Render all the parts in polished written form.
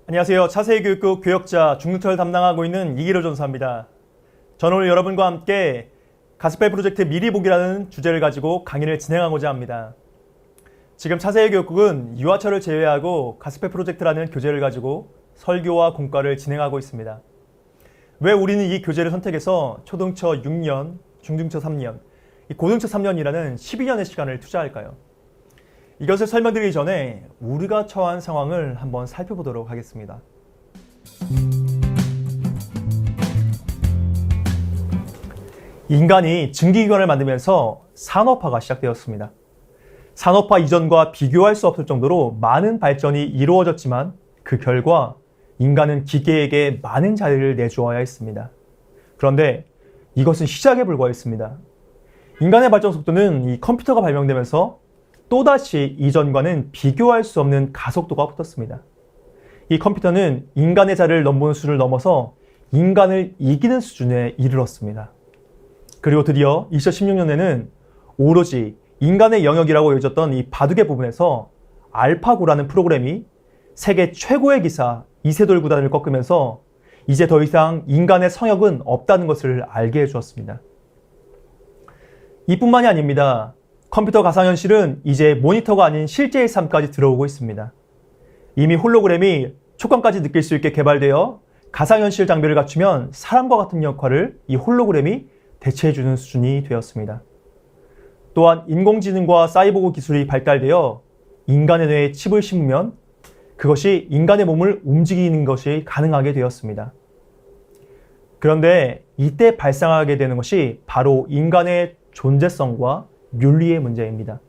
안녕하세요. 차세교육국 교역자 중등철 담당하고 있는 이기로 전사입니다. 저는 오늘 여러분과 함께 가스펠 프로젝트 미리 보기라는 주제를 가지고 강의를 진행하고자 합니다. 지금 차세교육국은 유아철을 제외하고 가스펠 프로젝트라는 교재를 가지고 설교와 공과를 진행하고 있습니다. 왜 우리는 이 교재를 선택해서 초등처 6년, 중등처 3년, 고등처 3년이라는 12년의 시간을 투자할까요? 이것을 설명드리기 전에 우리가 처한 상황을 한번 살펴보도록 하겠습니다. 인간이 증기기관을 만들면서 산업화가 시작되었습니다. 산업화 이전과 비교할 수 없을 정도로 많은 발전이 이루어졌지만 그 결과 인간은 기계에게 많은 자리를 내주어야 했습니다. 그런데 이것은 시작에 불과했습니다. 인간의 발전 속도는 이 컴퓨터가 발명되면서 또다시 이전과는 비교할 수 없는 가속도가 붙었습니다. 이 컴퓨터는 인간의 자리를 넘보는 수준을 넘어서 인간을 이기는 수준에 이르렀습니다. 그리고 드디어 2016년에는 오로지 인간의 영역이라고 여겨졌던 이 바둑의 부분에서 알파고라는 프로그램이 세계 최고의 기사 이세돌 구단을 꺾으면서 이제 더 이상 인간의 성역은 없다는 것을 알게 해주었습니다. 이뿐만이 아닙니다. 컴퓨터 가상현실은 이제 모니터가 아닌 실제의 삶까지 들어오고 있습니다. 이미 홀로그램이 촉감까지 느낄 수 있게 개발되어 가상현실 장비를 갖추면 사람과 같은 역할을 이 홀로그램이 대체해주는 수준이 되었습니다. 또한 인공지능과 사이보그 기술이 발달되어 인간의 뇌에 칩을 심으면 그것이 인간의 몸을 움직이는 것이 가능하게 되었습니다. 그런데 이때 발생하게 되는 것이 바로 인간의 존재성과 윤리의 문제입니다.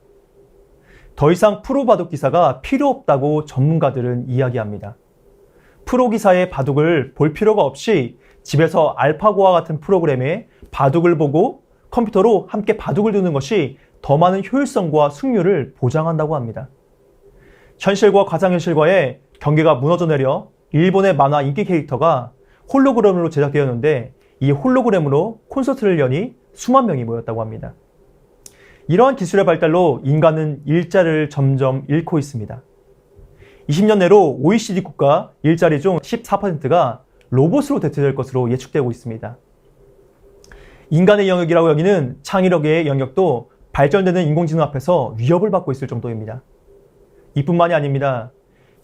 더 이상 프로 바둑 기사가 필요 없다고 전문가들은 이야기합니다. 프로 기사의 바둑을 볼 필요가 없이 집에서 알파고와 같은 프로그램에 바둑을 보고 컴퓨터로 함께 바둑을 두는 것이 더 많은 효율성과 승률을 보장한다고 합니다. 현실과 가상현실과의 경계가 무너져 내려 일본의 만화 인기 캐릭터가 홀로그램으로 제작되었는데 이 홀로그램으로 콘서트를 여니 수만 명이 모였다고 합니다. 이러한 기술의 발달로 인간은 일자리를 점점 잃고 있습니다. 20년 내로 OECD 국가 일자리 중 14%가 로봇으로 대체될 것으로 예측되고 있습니다. 인간의 영역이라고 여기는 창의력의 영역도 발전되는 인공지능 앞에서 위협을 받고 있을 정도입니다. 이뿐만이 아닙니다.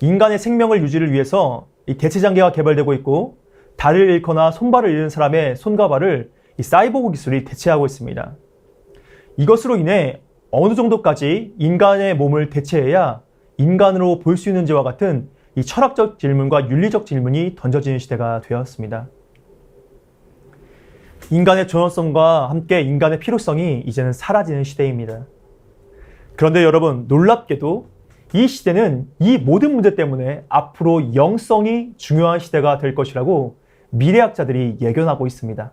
인간의 생명을 유지를 위해서 이 대체장기가 개발되고 있고 다리를 잃거나 손발을 잃은 사람의 손과 발을 이 사이보그 기술이 대체하고 있습니다. 이것으로 인해 어느 정도까지 인간의 몸을 대체해야 인간으로 볼 수 있는지와 같은 이 철학적 질문과 윤리적 질문이 던져지는 시대가 되었습니다. 인간의 존엄성과 함께 인간의 필요성이 이제는 사라지는 시대입니다. 그런데 여러분, 놀랍게도 이 시대는 이 모든 문제 때문에 앞으로 영성이 중요한 시대가 될 것이라고 미래학자들이 예견하고 있습니다.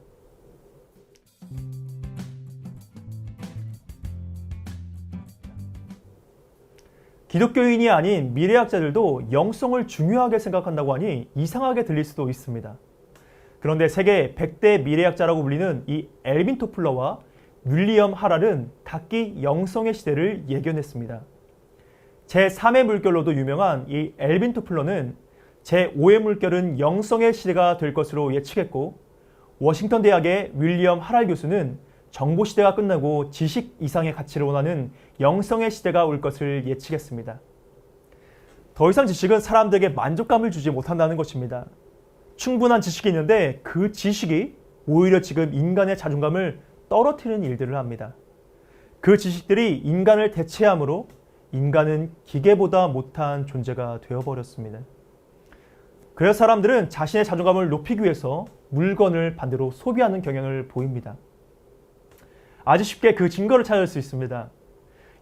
기독교인이 아닌 미래학자들도 영성을 중요하게 생각한다고 하니 이상하게 들릴 수도 있습니다. 그런데 세계 100대 미래학자라고 불리는 이 엘빈 토플러와 윌리엄 하랄은 각기 영성의 시대를 예견했습니다. 제3의 물결로도 유명한 이 엘빈 토플러는 제5의 물결은 영성의 시대가 될 것으로 예측했고, 워싱턴 대학의 윌리엄 하랄 교수는 정보 시대가 끝나고 지식 이상의 가치를 원하는 영성의 시대가 올 것을 예측했습니다. 더 이상 지식은 사람들에게 만족감을 주지 못한다는 것입니다. 충분한 지식이 있는데 그 지식이 오히려 지금 인간의 자존감을 떨어뜨리는 일들을 합니다. 그 지식들이 인간을 대체함으로 인간은 기계보다 못한 존재가 되어버렸습니다. 그래서 사람들은 자신의 자존감을 높이기 위해서 물건을 반대로 소비하는 경향을 보입니다. 아주 쉽게 그 증거를 찾을 수 있습니다.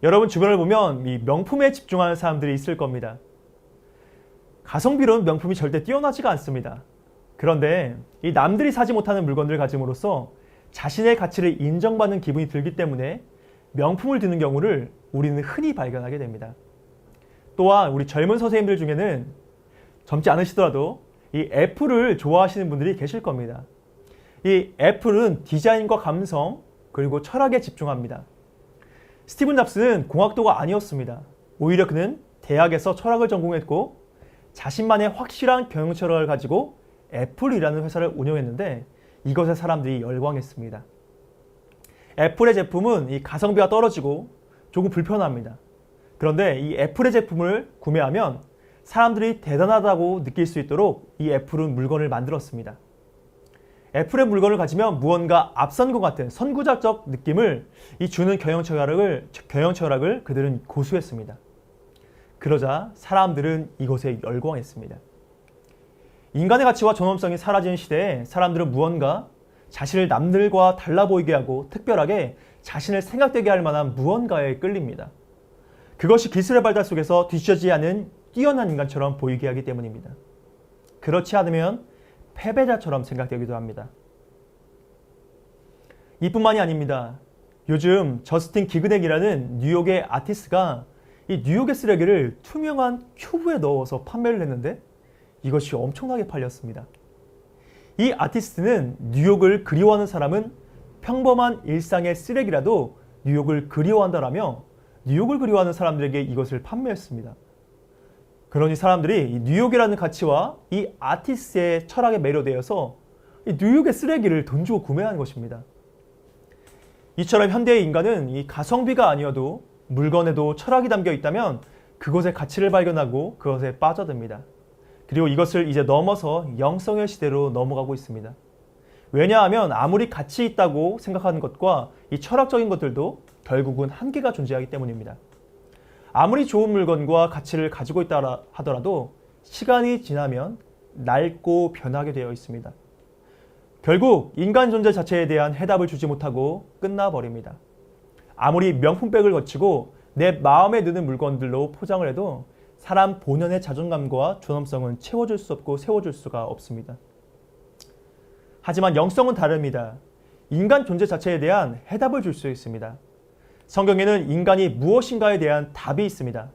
여러분 주변을 보면 이 명품에 집중하는 사람들이 있을 겁니다. 가성비로는 명품이 절대 뛰어나지가 않습니다. 그런데 이 남들이 사지 못하는 물건들을 가짐으로써 자신의 가치를 인정받는 기분이 들기 때문에 명품을 드는 경우를 우리는 흔히 발견하게 됩니다. 또한 우리 젊은 선생님들 중에는 젊지 않으시더라도 이 애플을 좋아하시는 분들이 계실 겁니다. 이 애플은 디자인과 감성 그리고 철학에 집중합니다. 스티븐 잡스는 공학도가 아니었습니다. 오히려 그는 대학에서 철학을 전공했고 자신만의 확실한 경영 철학을 가지고 애플이라는 회사를 운영했는데 이것에 사람들이 열광했습니다. 애플의 제품은 이 가성비가 떨어지고 조금 불편합니다. 그런데 이 애플의 제품을 구매하면 사람들이 대단하다고 느낄 수 있도록 이 애플은 물건을 만들었습니다. 애플의 물건을 가지면 무언가 앞선 것 같은 선구자적 느낌을 주는 경영 철학을 그들은 고수했습니다. 그러자 사람들은 이것에 열광했습니다. 인간의 가치와 존엄성이 사라지는 시대에 사람들은 무언가 자신을 남들과 달라 보이게 하고 특별하게 자신을 생각되게 할 만한 무언가에 끌립니다. 그것이 기술의 발달 속에서 뒤처지지 않은 뛰어난 인간처럼 보이게 하기 때문입니다. 그렇지 않으면 패배자처럼 생각되기도 합니다. 이뿐만이 아닙니다. 요즘 저스틴 기그넥이라는 뉴욕의 아티스트가 이 뉴욕의 쓰레기를 투명한 큐브에 넣어서 판매를 했는데 이것이 엄청나게 팔렸습니다. 이 아티스트는 뉴욕을 그리워하는 사람은 평범한 일상의 쓰레기라도 뉴욕을 그리워한다라며 뉴욕을 그리워하는 사람들에게 이것을 판매했습니다. 그러니 사람들이 이 뉴욕이라는 가치와 이 아티스트의 철학에 매료되어서 이 뉴욕의 쓰레기를 돈 주고 구매하는 것입니다. 이처럼 현대의 인간은 이 가성비가 아니어도 물건에도 철학이 담겨 있다면 그것의 가치를 발견하고 그것에 빠져듭니다. 그리고 이것을 이제 넘어서 영성의 시대로 넘어가고 있습니다. 왜냐하면 아무리 가치 있다고 생각하는 것과 이 철학적인 것들도 결국은 한계가 존재하기 때문입니다. 아무리 좋은 물건과 가치를 가지고 있다 하더라도 시간이 지나면 낡고 변하게 되어 있습니다. 결국 인간 존재 자체에 대한 해답을 주지 못하고 끝나버립니다. 아무리 명품백을 거치고 내 마음에 드는 물건들로 포장을 해도 사람 본연의 자존감과 존엄성은 채워줄 수 없고 세워줄 수가 없습니다. 하지만 영성은 다릅니다. 인간 존재 자체에 대한 해답을 줄 수 있습니다. 성경에는 인간이 무엇인가에 대한 답이 있습니다.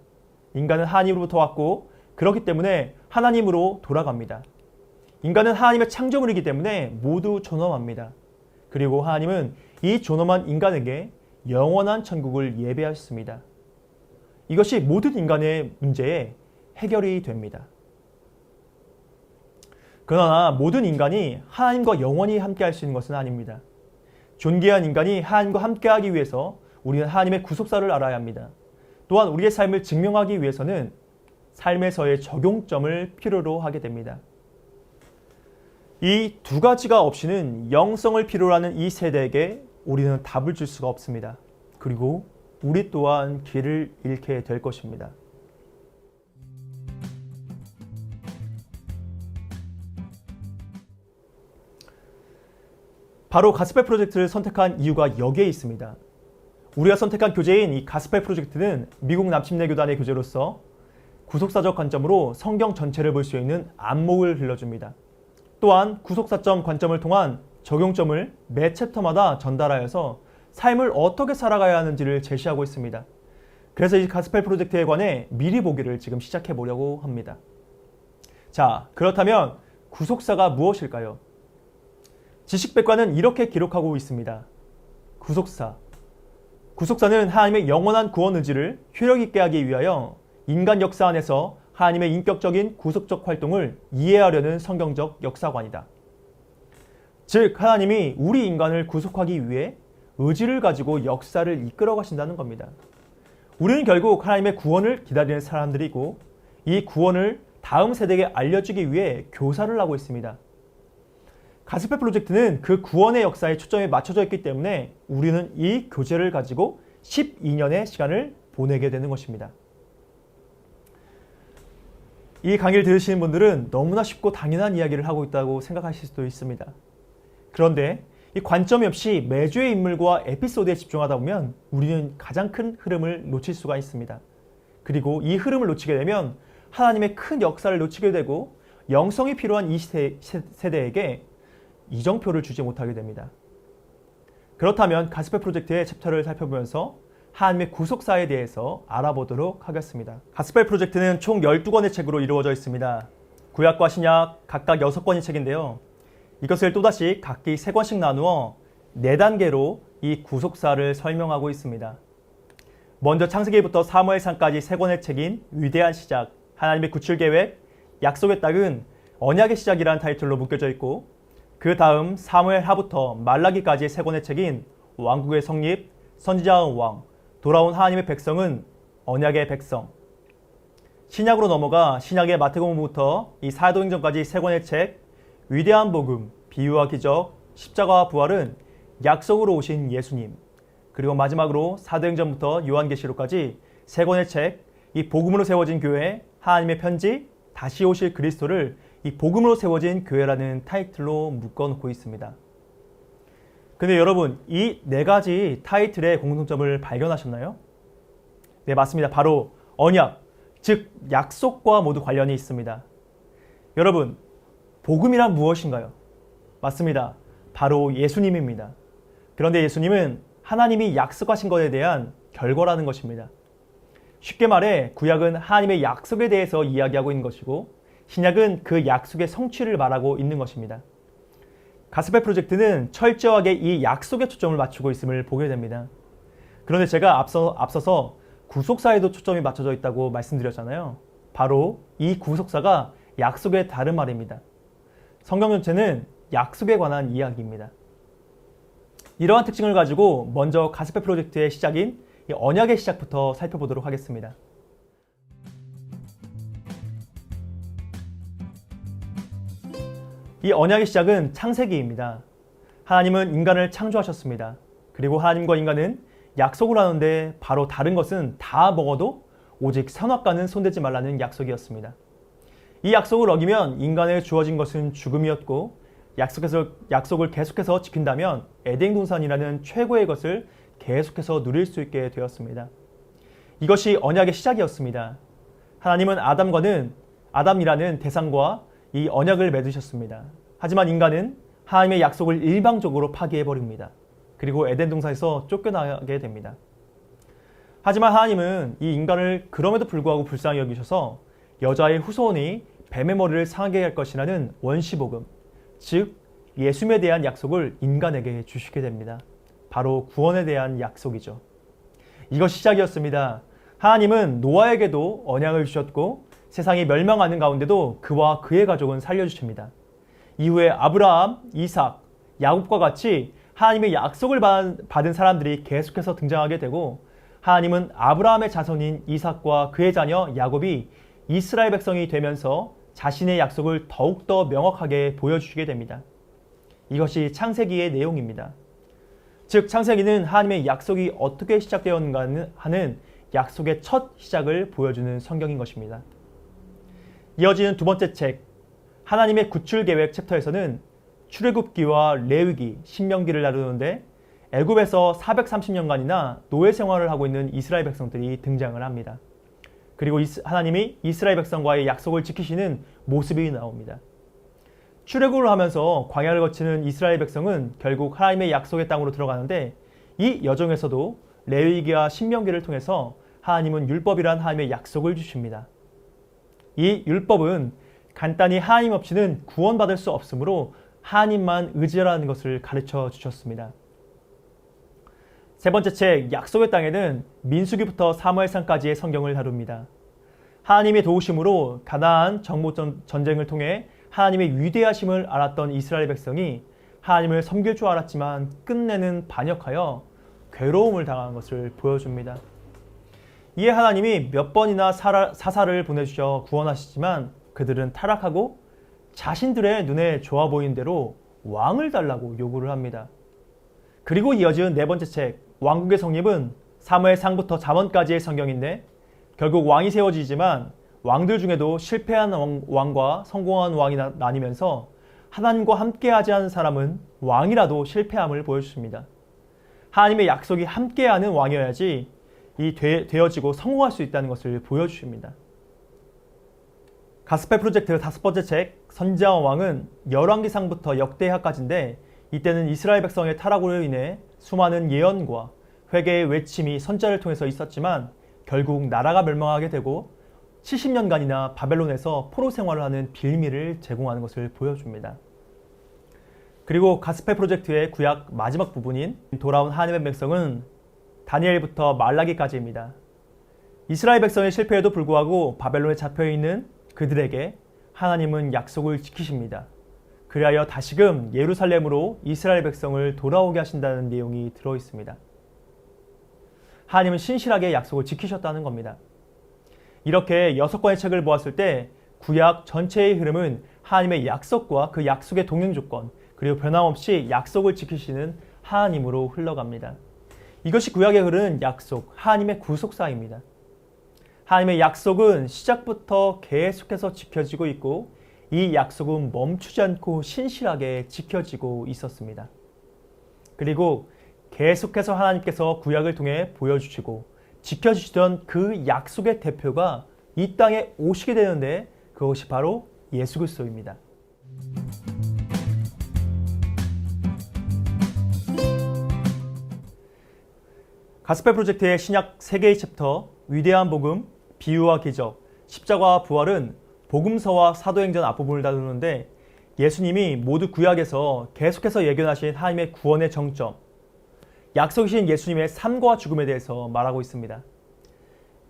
인간은 하나님으로부터 왔고 그렇기 때문에 하나님으로 돌아갑니다. 인간은 하나님의 창조물이기 때문에 모두 존엄합니다. 그리고 하나님은 이 존엄한 인간에게 영원한 천국을 예배하셨습니다. 이것이 모든 인간의 문제에 해결이 됩니다. 그러나 모든 인간이 하나님과 영원히 함께할 수 있는 것은 아닙니다. 존귀한 인간이 하나님과 함께하기 위해서 우리는 하나님의 구속사를 알아야 합니다. 또한 우리의 삶을 증명하기 위해서는 삶에서의 적용점을 필요로 하게 됩니다. 이 두 가지가 없이는 영성을 필요로 하는 이 세대에게 우리는 답을 줄 수가 없습니다. 그리고 우리 또한 길을 잃게 될 것입니다. 바로 가스펠 프로젝트를 선택한 이유가 여기에 있습니다. 우리가 선택한 교재인 이 가스펠 프로젝트는 미국 남침내 교단의 교재로서 구속사적 관점으로 성경 전체를 볼 수 있는 안목을 길러줍니다. 또한 구속사점 관점을 통한 적용점을 매 챕터마다 전달하여서 삶을 어떻게 살아가야 하는지를 제시하고 있습니다. 그래서 이 가스펠 프로젝트에 관해 미리 보기를 지금 시작해 보려고 합니다. 자, 그렇다면 구속사가 무엇일까요? 지식백과는 이렇게 기록하고 있습니다. 구속사는 하나님의 영원한 구원 의지를 효력 있게 하기 위하여 인간 역사 안에서 하나님의 인격적인 구속적 활동을 이해하려는 성경적 역사관이다. 즉 하나님이 우리 인간을 구속하기 위해 의지를 가지고 역사를 이끌어 가신다는 겁니다. 우리는 결국 하나님의 구원을 기다리는 사람들이고 이 구원을 다음 세대에게 알려주기 위해 교사를 하고 있습니다. 가스펠 프로젝트는 그 구원의 역사에 초점이 맞춰져 있기 때문에 우리는 이 교재를 가지고 12년의 시간을 보내게 되는 것입니다. 이 강의를 들으시는 분들은 너무나 쉽고 당연한 이야기를 하고 있다고 생각하실 수도 있습니다. 그런데 이 관점이 없이 매주의 인물과 에피소드에 집중하다 보면 우리는 가장 큰 흐름을 놓칠 수가 있습니다. 그리고 이 흐름을 놓치게 되면 하나님의 큰 역사를 놓치게 되고 영성이 필요한 이 세대에게 이정표를 주지 못하게 됩니다. 그렇다면 가스펠 프로젝트의 챕터를 살펴보면서 하나님의 구속사에 대해서 알아보도록 하겠습니다. 가스펠 프로젝트는 총 12권의 책으로 이루어져 있습니다. 구약과 신약 각각 6권의 책인데요. 이것을 또다시 각기 3권씩 나누어 4단계로 이 구속사를 설명하고 있습니다. 먼저 창세기부터 사무엘상까지 세 권의 책인 위대한 시작, 하나님의 구출 계획, 약속의 땅은 언약의 시작이라는 타이틀로 묶여져 있고, 그 다음 사무엘하부터 말라기까지 세 권의 책인 왕국의 성립, 선지자의 왕, 돌아온 하나님의 백성은 언약의 백성, 신약으로 넘어가 신약의 마태복음부터 이 사도행전까지 세 권의 책, 위대한 복음, 비유와 기적, 십자가와 부활은 약속으로 오신 예수님, 그리고 마지막으로 사도행전부터 요한계시록까지 세 권의 책, 이 복음으로 세워진 교회, 하나님의 편지, 다시 오실 그리스도를 이 복음으로 세워진 교회라는 타이틀로 묶어놓고 있습니다. 근데 여러분, 이 네 가지 타이틀의 공통점을 발견하셨나요? 네, 맞습니다. 바로 언약, 즉 약속과 모두 관련이 있습니다. 여러분, 복음이란 무엇인가요? 맞습니다. 바로 예수님입니다. 그런데 예수님은 하나님이 약속하신 것에 대한 결과라는 것입니다. 쉽게 말해 구약은 하나님의 약속에 대해서 이야기하고 있는 것이고, 신약은 그 약속의 성취를 말하고 있는 것입니다. 가스펠 프로젝트는 철저하게 이 약속에 초점을 맞추고 있음을 보게 됩니다. 그런데 제가 앞서서 구속사에도 초점이 맞춰져 있다고 말씀드렸잖아요. 바로 이 구속사가 약속의 다른 말입니다. 성경 전체는 약속에 관한 이야기입니다. 이러한 특징을 가지고 먼저 가스펠 프로젝트의 시작인 이 언약의 시작부터 살펴보도록 하겠습니다. 이 언약의 시작은 창세기입니다. 하나님은 인간을 창조하셨습니다. 그리고 하나님과 인간은 약속을 하는데 바로 다른 것은 다 먹어도 오직 선악과는 손대지 말라는 약속이었습니다. 이 약속을 어기면 인간에 주어진 것은 죽음이었고, 약속을 계속해서 지킨다면 에덴 동산이라는 최고의 것을 계속해서 누릴 수 있게 되었습니다. 이것이 언약의 시작이었습니다. 하나님은 아담이라는 대상과 이 언약을 맺으셨습니다. 하지만 인간은 하나님의 약속을 일방적으로 파기해버립니다. 그리고 에덴 동산에서 쫓겨나게 됩니다. 하지만 하나님은 이 인간을 그럼에도 불구하고 불쌍히 여기셔서 여자의 후손이 뱀의 머리를 상하게 할 것이라는 원시복음, 즉 예수님에 대한 약속을 인간에게 주시게 됩니다. 바로 구원에 대한 약속이죠. 이것이 시작이었습니다. 하나님은 노아에게도 언약을 주셨고, 세상이 멸망하는 가운데도 그와 그의 가족은 살려주십니다. 이후에 아브라함, 이삭, 야곱과 같이 하나님의 약속을 받은 사람들이 계속해서 등장하게 되고, 하나님은 아브라함의 자손인 이삭과 그의 자녀 야곱이 이스라엘 백성이 되면서 자신의 약속을 더욱더 명확하게 보여주시게 됩니다. 이것이 창세기의 내용입니다. 즉 창세기는 하나님의 약속이 어떻게 시작되었는가 하는 약속의 첫 시작을 보여주는 성경인 것입니다. 이어지는 두 번째 책, 하나님의 구출 계획 챕터에서는 출애굽기와 레위기, 신명기를 다루는데 애굽에서 430년간이나 노예 생활을 하고 있는 이스라엘 백성들이 등장을 합니다. 그리고 하나님이 이스라엘 백성과의 약속을 지키시는 모습이 나옵니다. 출애굽을 하면서 광야를 거치는 이스라엘 백성은 결국 하나님의 약속의 땅으로 들어가는데, 이 여정에서도 레위기와 신명기를 통해서 하나님은 율법이란 하나님의 약속을 주십니다. 이 율법은 간단히 하나님 없이는 구원받을 수 없으므로 하나님만 의지하라는 것을 가르쳐 주셨습니다. 세 번째 책 약속의 땅에는 민수기부터 사무엘상까지의 성경을 다룹니다. 하나님의 도우심으로 가나안 정복 전쟁을 통해 하나님의 위대하심을 알았던 이스라엘 백성이 하나님을 섬길 줄 알았지만 끝내는 반역하여 괴로움을 당한 것을 보여줍니다. 이에 하나님이 몇 번이나 사사를 보내주셔 구원하시지만 그들은 타락하고 자신들의 눈에 좋아 보이는 대로 왕을 달라고 요구를 합니다. 그리고 이어지는 네 번째 책 왕국의 성립은 사무엘상부터 잠언까지의 성경인데, 결국 왕이 세워지지만 왕들 중에도 실패한 왕과 성공한 왕이 나뉘면서 하나님과 함께하지 않은 사람은 왕이라도 실패함을 보여주십니다. 하나님의 약속이 함께하는 왕이어야지 되어지고 성공할 수 있다는 것을 보여주십니다. 가스펠 프로젝트 다섯 번째 책 선지자와 왕은 열왕기상부터 역대하까지인데, 이때는 이스라엘 백성의 타락으로 인해 수많은 예언과 회개의 외침이 선자를 통해서 있었지만 결국 나라가 멸망하게 되고 70년간이나 바벨론에서 포로 생활을 하는 빌미를 제공하는 것을 보여줍니다. 그리고 가스펠 프로젝트의 구약 마지막 부분인 돌아온 하나님의 백성은 다니엘부터 말라기까지입니다. 이스라엘 백성의 실패에도 불구하고 바벨론에 잡혀있는 그들에게 하나님은 약속을 지키십니다. 그리하여 다시금 예루살렘으로 이스라엘 백성을 돌아오게 하신다는 내용이 들어있습니다. 하나님은 신실하게 약속을 지키셨다는 겁니다. 이렇게 6권의 책을 보았을 때 구약 전체의 흐름은 하나님의 약속과 그 약속의 동행 조건, 그리고 변함없이 약속을 지키시는 하나님으로 흘러갑니다. 이것이 구약에 흐르는 약속, 하나님의 구속사입니다. 하나님의 약속은 시작부터 계속해서 지켜지고 있고 이 약속은 멈추지 않고 신실하게 지켜지고 있었습니다. 그리고 계속해서 하나님께서 구약을 통해 보여주시고 지켜주시던 그 약속의 대표가 이 땅에 오시게 되는데 그것이 바로 예수 그리스도입니다. 가스펠 프로젝트의 신약 3개의 챕터, 위대한 복음, 비유와 기적, 십자가와 부활은 복음서와 사도행전 앞부분을 다루는데 예수님이 모두 구약에서 계속해서 예견하신 하나님의 구원의 정점, 약속이신 예수님의 삶과 죽음에 대해서 말하고 있습니다.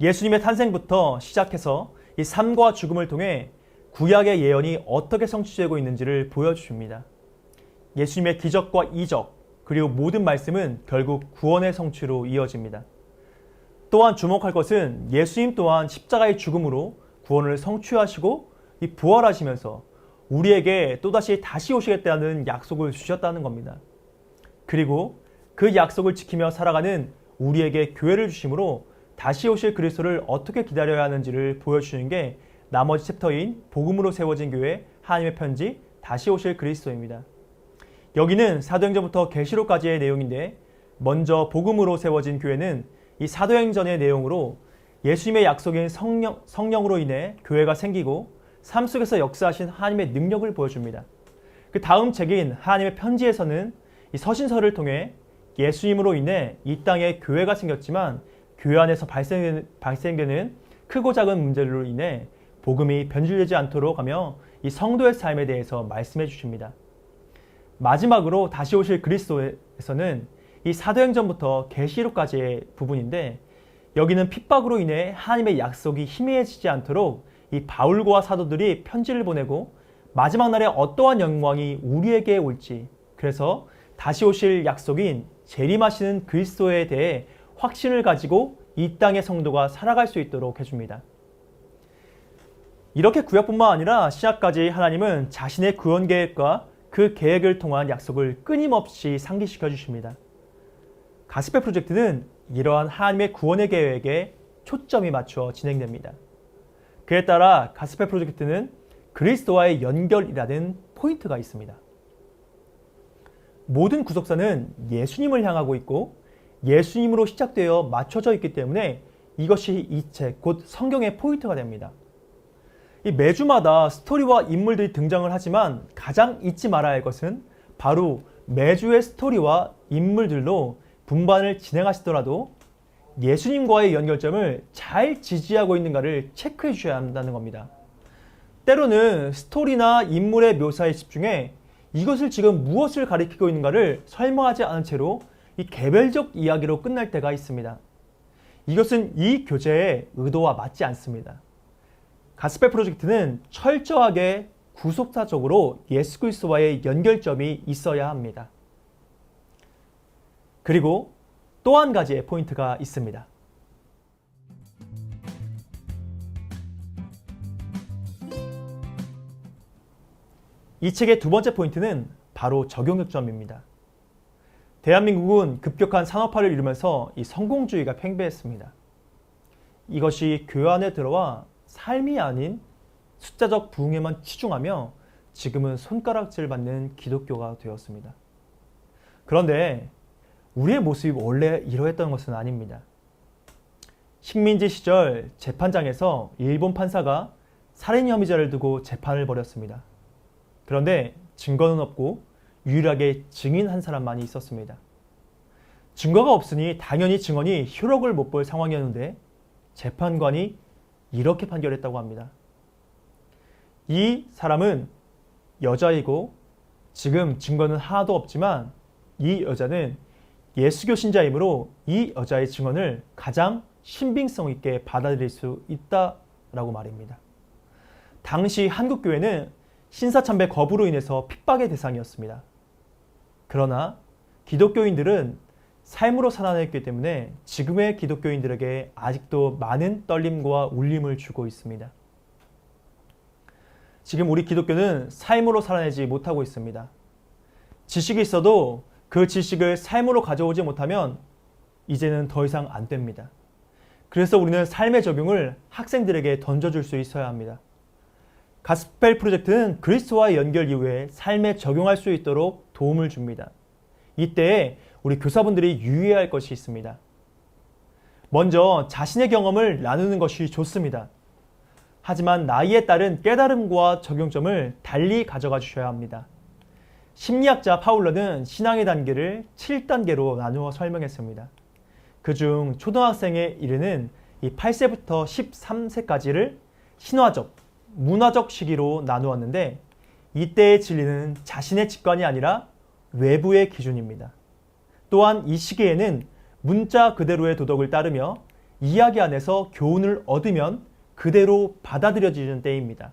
예수님의 탄생부터 시작해서 이 삶과 죽음을 통해 구약의 예언이 어떻게 성취되고 있는지를 보여주십니다. 예수님의 기적과 이적, 그리고 모든 말씀은 결국 구원의 성취로 이어집니다. 또한 주목할 것은 예수님 또한 십자가의 죽음으로 구원을 성취하시고 부활하시면서 우리에게 또다시 다시 오시겠다는 약속을 주셨다는 겁니다. 그리고 그 약속을 지키며 살아가는 우리에게 교회를 주심으로 다시 오실 그리스도를 어떻게 기다려야 하는지를 보여주시는 게 나머지 챕터인 복음으로 세워진 교회, 하나님의 편지, 다시 오실 그리스도입니다. 여기는 사도행전부터 계시록까지의 내용인데 먼저 복음으로 세워진 교회는 이 사도행전의 내용으로 예수님의 약속인 성령으로 인해 교회가 생기고 삶 속에서 역사하신 하나님의 능력을 보여줍니다. 그 다음 책인 하나님의 편지에서는 이 서신서를 통해 예수님으로 인해 이 땅에 교회가 생겼지만 교회 안에서 발생되는 크고 작은 문제로 인해 복음이 변질되지 않도록 하며 이 성도의 삶에 대해서 말씀해 주십니다. 마지막으로 다시 오실 그리스도에서는 이 사도행전부터 계시록까지의 부분인데 여기는 핍박으로 인해 하나님의 약속이 희미해지지 않도록 이 바울과 사도들이 편지를 보내고 마지막 날에 어떠한 영광이 우리에게 올지, 그래서 다시 오실 약속인 재림하시는 그리스도에 대해 확신을 가지고 이 땅의 성도가 살아갈 수 있도록 해줍니다. 이렇게 구약뿐만 아니라 신약까지 하나님은 자신의 구원 계획과 그 계획을 통한 약속을 끊임없이 상기시켜 주십니다. 가스펠 프로젝트는 이러한 하나님의 구원의 계획에 초점이 맞춰 진행됩니다. 그에 따라 가스펠 프로젝트는 그리스도와의 연결이라는 포인트가 있습니다. 모든 구속사는 예수님을 향하고 있고 예수님으로 시작되어 맞춰져 있기 때문에 이것이 이 책, 곧 성경의 포인트가 됩니다. 이 매주마다 스토리와 인물들이 등장을 하지만 가장 잊지 말아야 할 것은 바로 매주의 스토리와 인물들로 분반을 진행하시더라도 예수님과의 연결점을 잘 지지하고 있는가를 체크해 주셔야 한다는 겁니다. 때로는 스토리나 인물의 묘사에 집중해 이것을 지금 무엇을 가리키고 있는가를 설명하지 않은 채로 이 개별적 이야기로 끝날 때가 있습니다. 이것은 이 교재의 의도와 맞지 않습니다. 가스펠 프로젝트는 철저하게 구속사적으로 예수 그리스도와의 연결점이 있어야 합니다. 그리고 또 한 가지의 포인트가 있습니다. 이 책의 두 번째 포인트는 바로 적용점입니다. 대한민국은 급격한 산업화를 이루면서 이 성공주의가 팽배했습니다. 이것이 교회 안에 들어와 삶이 아닌 숫자적 부흥에만 치중하며 지금은 손가락질 받는 기독교가 되었습니다. 그런데 우리의 모습이 원래 이러했던 것은 아닙니다. 식민지 시절 재판장에서 일본 판사가 살인 혐의자를 두고 재판을 벌였습니다. 그런데 증거는 없고 유일하게 증인 한 사람만이 있었습니다. 증거가 없으니 당연히 증언이 효력을 못 볼 상황이었는데 재판관이 이렇게 판결했다고 합니다. 이 사람은 여자이고 지금 증거는 하나도 없지만 이 여자는 예수교 신자이므로 이 여자의 증언을 가장 신빙성 있게 받아들일 수 있다라고 말입니다. 당시 한국교회는 신사참배 거부로 인해서 핍박의 대상이었습니다. 그러나 기독교인들은 삶으로 살아냈기 때문에 지금의 기독교인들에게 아직도 많은 떨림과 울림을 주고 있습니다. 지금 우리 기독교는 삶으로 살아내지 못하고 있습니다. 지식이 있어도 그 지식을 삶으로 가져오지 못하면 이제는 더 이상 안 됩니다. 그래서 우리는 삶의 적용을 학생들에게 던져줄 수 있어야 합니다. 가스펠 프로젝트는 그리스도와의 연결 이후에 삶에 적용할 수 있도록 도움을 줍니다. 이때 우리 교사분들이 유의해야 할 것이 있습니다. 먼저 자신의 경험을 나누는 것이 좋습니다. 하지만 나이에 따른 깨달음과 적용점을 달리 가져가 주셔야 합니다. 심리학자 파울러는 신앙의 단계를 7단계로 나누어 설명했습니다. 그중 초등학생에 이르는 이 8세부터 13세까지를 신화적, 문화적 시기로 나누었는데 이때의 진리는 자신의 직관이 아니라 외부의 기준입니다. 또한 이 시기에는 문자 그대로의 도덕을 따르며 이야기 안에서 교훈을 얻으면 그대로 받아들여지는 때입니다.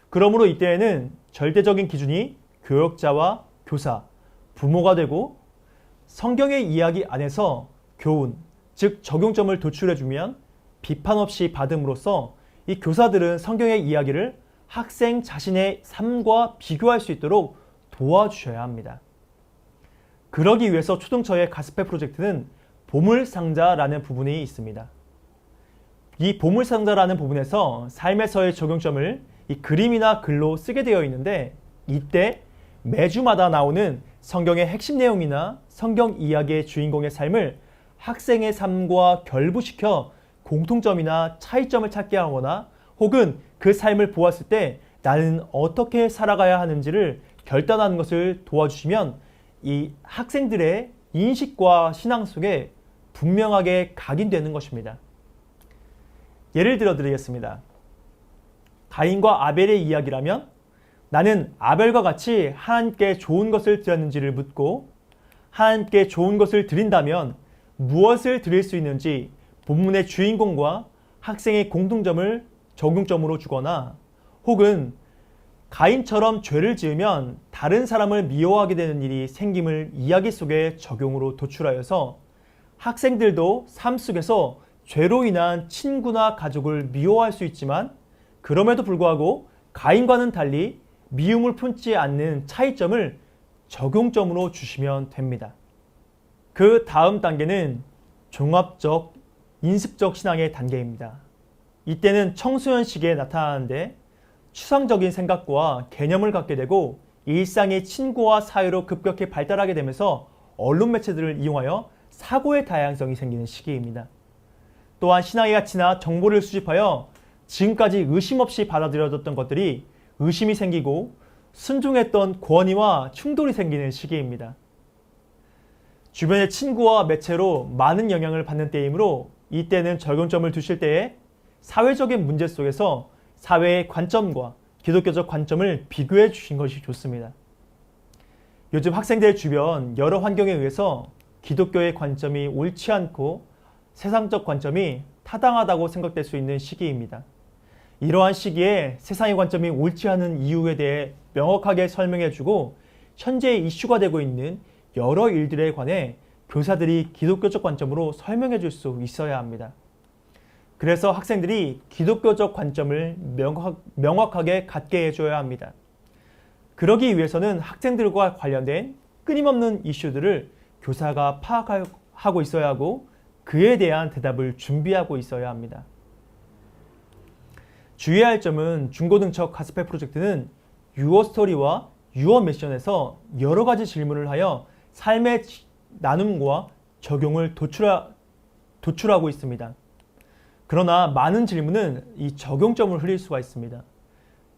그러므로 이때에는 절대적인 기준이 교역자와 교사, 부모가 되고 성경의 이야기 안에서 교훈, 즉 적용점을 도출해주면 비판 없이 받음으로써 이 교사들은 성경의 이야기를 학생 자신의 삶과 비교할 수 있도록 도와주셔야 합니다. 그러기 위해서 초등처의 가스펠 프로젝트는 보물상자라는 부분이 있습니다. 이 보물상자라는 부분에서 삶에서의 적용점을 이 그림이나 글로 쓰게 되어 있는데 이때 매주마다 나오는 성경의 핵심 내용이나 성경 이야기의 주인공의 삶을 학생의 삶과 결부시켜 공통점이나 차이점을 찾게 하거나 혹은 그 삶을 보았을 때 나는 어떻게 살아가야 하는지를 결단하는 것을 도와주시면 이 학생들의 인식과 신앙 속에 분명하게 각인되는 것입니다. 예를 들어 드리겠습니다. 가인과 아벨의 이야기라면 나는 아벨과 같이 하나님께 좋은 것을 드렸는지를 묻고 하나님께 좋은 것을 드린다면 무엇을 드릴 수 있는지 본문의 주인공과 학생의 공통점을 적용점으로 주거나 혹은 가인처럼 죄를 지으면 다른 사람을 미워하게 되는 일이 생김을 이야기 속에 적용으로 도출하여서 학생들도 삶 속에서 죄로 인한 친구나 가족을 미워할 수 있지만 그럼에도 불구하고 가인과는 달리 미움을 품지 않는 차이점을 적용점으로 주시면 됩니다. 그 다음 단계는 종합적, 인습적 신앙의 단계입니다. 이때는 청소년 시기에 나타나는데 추상적인 생각과 개념을 갖게 되고 일상의 친구와 사회로 급격히 발달하게 되면서 언론 매체들을 이용하여 사고의 다양성이 생기는 시기입니다. 또한 신앙의 가치나 정보를 수집하여 지금까지 의심 없이 받아들여졌던 것들이 의심이 생기고 순종했던 권위와 충돌이 생기는 시기입니다. 주변의 친구와 매체로 많은 영향을 받는 때이므로 이때는 적용점을 두실 때에 사회적인 문제 속에서 사회의 관점과 기독교적 관점을 비교해 주신 것이 좋습니다. 요즘 학생들 주변 여러 환경에 의해서 기독교의 관점이 옳지 않고 세상적 관점이 타당하다고 생각될 수 있는 시기입니다. 이러한 시기에 세상의 관점이 옳지 않은 이유에 대해 명확하게 설명해주고 현재 이슈가 되고 있는 여러 일들에 관해 교사들이 기독교적 관점으로 설명해 줄 수 있어야 합니다. 그래서 학생들이 기독교적 관점을 명확하게 갖게 해줘야 합니다. 그러기 위해서는 학생들과 관련된 끊임없는 이슈들을 교사가 파악하고 있어야 하고 그에 대한 대답을 준비하고 있어야 합니다. 주의해야 할 점은 중고등처 가스펠 프로젝트는 유어스토리와 유어미션에서 여러 가지 질문을 하여 삶의 나눔과 적용을 도출하고 있습니다. 그러나 많은 질문은 이 적용점을 흘릴 수가 있습니다.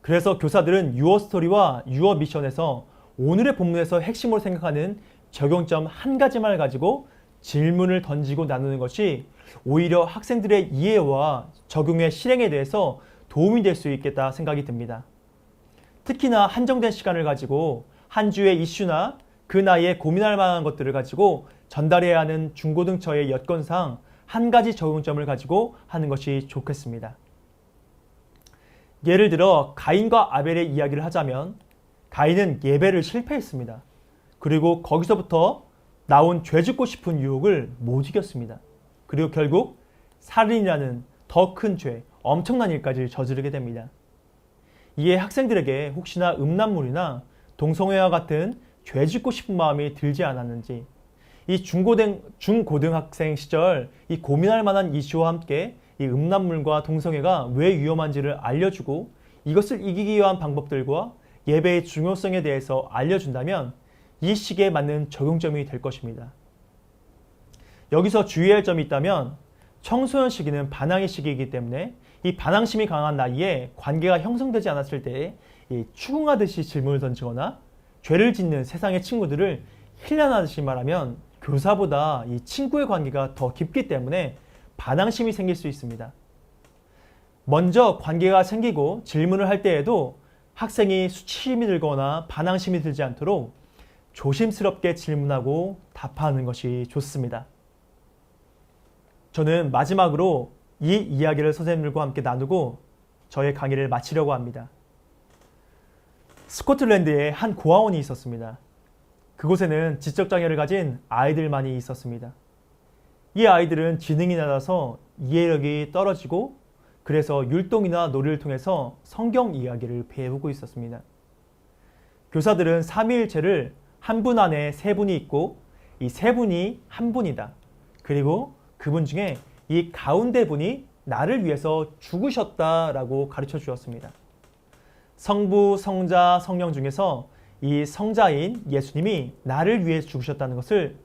그래서 교사들은 유어스토리와 유어미션에서 오늘의 본문에서 핵심으로 생각하는 적용점 한 가지만 가지고 질문을 던지고 나누는 것이 오히려 학생들의 이해와 적용의 실행에 대해서 도움이 될 수 있겠다 생각이 듭니다. 특히나 한정된 시간을 가지고 한 주의 이슈나 그 나이에 고민할 만한 것들을 가지고 전달해야 하는 중고등처의 여건상 한 가지 적용점을 가지고 하는 것이 좋겠습니다. 예를 들어 가인과 아벨의 이야기를 하자면 가인은 예배를 실패했습니다. 그리고 거기서부터 나온 죄짓고 싶은 유혹을 못 이겼습니다. 그리고 결국 살인이라는 더 큰 죄, 엄청난 일까지 저지르게 됩니다. 이에 학생들에게 혹시나 음란물이나 동성애와 같은 죄짓고 싶은 마음이 들지 않았는지 이 중고등학생 시절 이 고민할 만한 이슈와 함께 이 음란물과 동성애가 왜 위험한지를 알려주고 이것을 이기기 위한 방법들과 예배의 중요성에 대해서 알려준다면 이 시기에 맞는 적용점이 될 것입니다. 여기서 주의할 점이 있다면 청소년 시기는 반항의 시기이기 때문에 이 반항심이 강한 나이에 관계가 형성되지 않았을 때 추궁하듯이 질문을 던지거나 죄를 짓는 세상의 친구들을 힐난하듯이 말하면 교사보다 이 친구의 관계가 더 깊기 때문에 반항심이 생길 수 있습니다. 먼저 관계가 생기고 질문을 할 때에도 학생이 수치심이 들거나 반항심이 들지 않도록 조심스럽게 질문하고 답하는 것이 좋습니다. 저는 마지막으로 이 이야기를 선생님들과 함께 나누고 저의 강의를 마치려고 합니다. 스코틀랜드에 한 고아원이 있었습니다. 그곳에는 지적장애를 가진 아이들만이 있었습니다. 이 아이들은 지능이 낮아서 이해력이 떨어지고 그래서 율동이나 놀이를 통해서 성경 이야기를 배우고 있었습니다. 교사들은 삼위일체를 한 분 안에 세 분이 있고 이 세 분이 한 분이다. 그리고 그분 중에 이 가운데 분이 나를 위해서 죽으셨다라고 가르쳐 주었습니다. 성부, 성자, 성령 중에서 이 성자인 예수님이 나를 위해 죽으셨다는 것을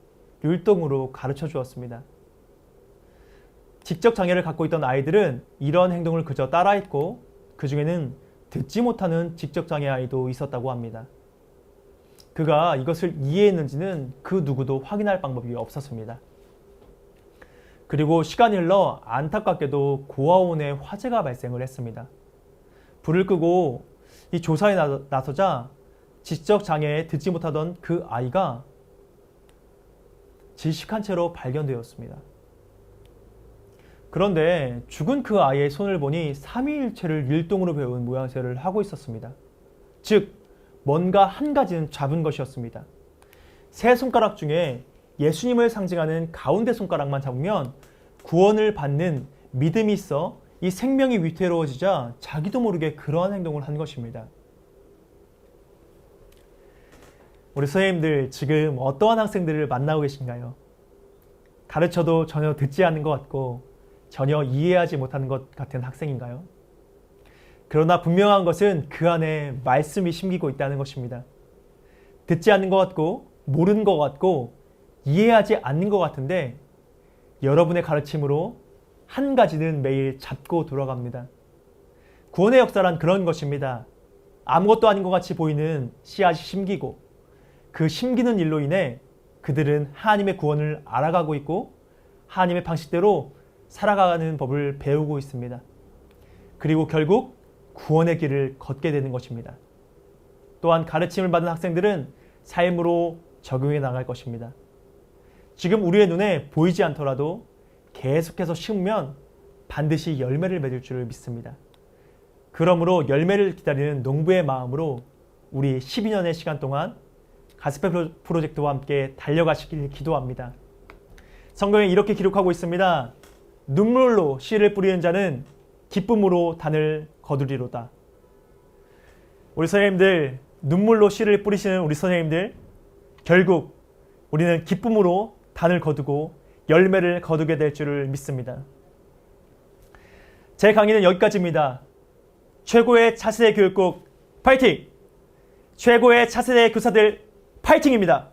율동으로 가르쳐 주었습니다. 지적 장애를 갖고 있던 아이들은 이런 행동을 그저 따라했고 그 중에는 듣지 못하는 지적 장애 아이도 있었다고 합니다. 그가 이것을 이해했는지는 그 누구도 확인할 방법이 없었습니다. 그리고 시간이 흘러 안타깝게도 고아원에 화재가 발생을 했습니다. 불을 끄고 이 조사에 나서자 지적 장애에 듣지 못하던 그 아이가 질식한 채로 발견되었습니다. 그런데 죽은 그 아이의 손을 보니 삼위일체를 율동으로 배운 모양새를 하고 있었습니다. 즉 뭔가 한 가지는 잡은 것이었습니다. 세 손가락 중에 예수님을 상징하는 가운데 손가락만 잡으면 구원을 받는 믿음이 있어 이 생명이 위태로워지자 자기도 모르게 그러한 행동을 한 것입니다. 우리 선생님들 지금 어떠한 학생들을 만나고 계신가요? 가르쳐도 전혀 듣지 않는 것 같고 전혀 이해하지 못하는 것 같은 학생인가요? 그러나 분명한 것은 그 안에 말씀이 심기고 있다는 것입니다. 듣지 않는 것 같고 모르는 것 같고 이해하지 않는 것 같은데 여러분의 가르침으로 한 가지는 매일 잡고 돌아갑니다. 구원의 역사란 그런 것입니다. 아무것도 아닌 것 같이 보이는 씨앗이 심기고 그 심기는 일로 인해 그들은 하나님의 구원을 알아가고 있고 하나님의 방식대로 살아가는 법을 배우고 있습니다. 그리고 결국 구원의 길을 걷게 되는 것입니다. 또한 가르침을 받은 학생들은 삶으로 적용해 나갈 것입니다. 지금 우리의 눈에 보이지 않더라도 계속해서 심으면 반드시 열매를 맺을 줄을 믿습니다. 그러므로 열매를 기다리는 농부의 마음으로 우리 12년의 시간 동안 가스펠 프로젝트와 함께 달려가시길 기도합니다. 성경에 이렇게 기록하고 있습니다. 눈물로 씨를 뿌리는 자는 기쁨으로 단을 거두리로다. 우리 선생님들, 눈물로 씨를 뿌리시는 우리 선생님들, 결국 우리는 기쁨으로 단을 거두고 열매를 거두게 될 줄을 믿습니다. 제 강의는 여기까지입니다. 최고의 차세대 교육국 파이팅! 최고의 차세대 교사들 파이팅입니다.